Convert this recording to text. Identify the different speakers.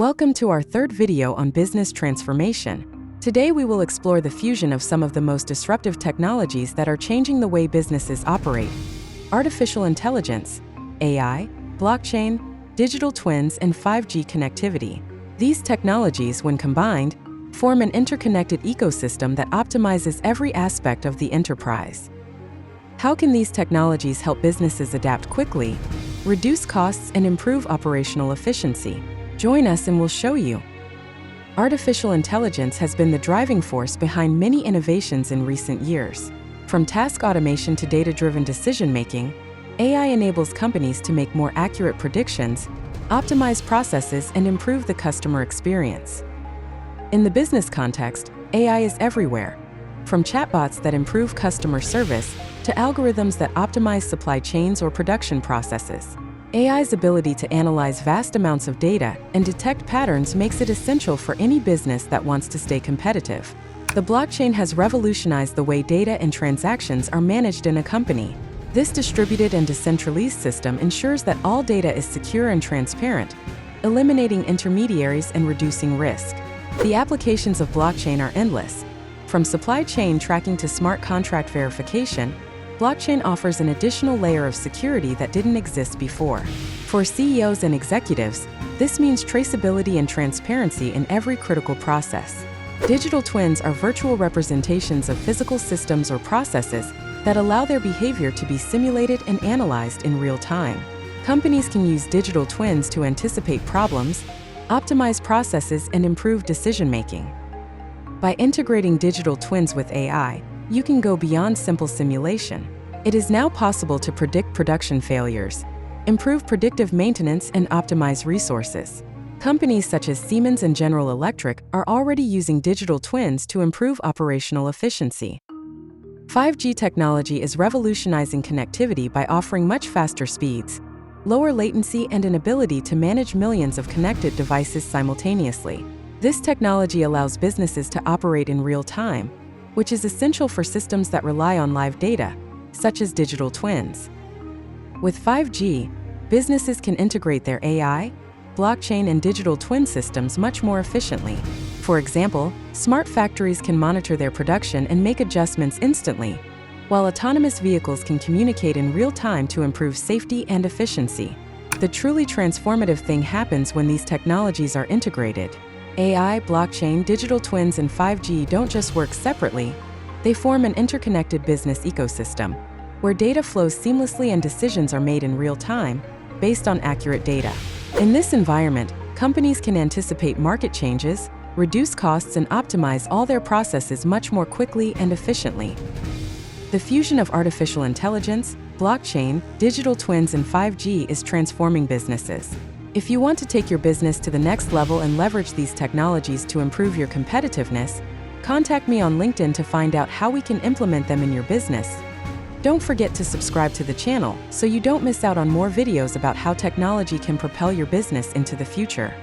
Speaker 1: Welcome to our third video on business transformation. Today we will explore the fusion of some of the most disruptive technologies that are changing the way businesses operate. Artificial intelligence, AI, blockchain, digital twins, and 5G connectivity. These technologies, when combined, form an interconnected ecosystem that optimizes every aspect of the enterprise. How can these technologies help businesses adapt quickly, reduce costs, and improve operational efficiency? Join us and we'll show you. Artificial intelligence has been the driving force behind many innovations in recent years. From task automation to data-driven decision-making, AI enables companies to make more accurate predictions, optimize processes, and improve the customer experience. In the business context, AI is everywhere. From chatbots that improve customer service to algorithms that optimize supply chains or production processes. AI's ability to analyze vast amounts of data and detect patterns makes it essential for any business that wants to stay competitive. The blockchain has revolutionized the way data and transactions are managed in a company. This distributed and decentralized system ensures that all data is secure and transparent, eliminating intermediaries and reducing risk. The applications of blockchain are endless. From supply chain tracking to smart contract verification, blockchain offers an additional layer of security that didn't exist before. For CEOs and executives, this means traceability and transparency in every critical process. Digital twins are virtual representations of physical systems or processes that allow their behavior to be simulated and analyzed in real time. Companies can use digital twins to anticipate problems, optimize processes, and improve decision-making. By integrating digital twins with AI, you can go beyond simple simulation. It is now possible to predict production failures, improve predictive maintenance, and optimize resources. Companies such as Siemens and General Electric are already using digital twins to improve operational efficiency. 5G technology is revolutionizing connectivity by offering much faster speeds, lower latency, and an ability to manage millions of connected devices simultaneously. This technology allows businesses to operate in real time, which is essential for systems that rely on live data, such as digital twins. With 5G, businesses can integrate their AI, blockchain, and digital twin systems much more efficiently. For example, smart factories can monitor their production and make adjustments instantly, while autonomous vehicles can communicate in real time to improve safety and efficiency. The truly transformative thing happens when these technologies are integrated. AI, blockchain, digital twins, and 5G don't just work separately, they form an interconnected business ecosystem, where data flows seamlessly and decisions are made in real time, based on accurate data. In this environment, companies can anticipate market changes, reduce costs, and optimize all their processes much more quickly and efficiently. The fusion of artificial intelligence, blockchain, digital twins, and 5G is transforming businesses. If you want to take your business to the next level and leverage these technologies to improve your competitiveness, contact me on LinkedIn to find out how we can implement them in your business. Don't forget to subscribe to the channel so you don't miss out on more videos about how technology can propel your business into the future.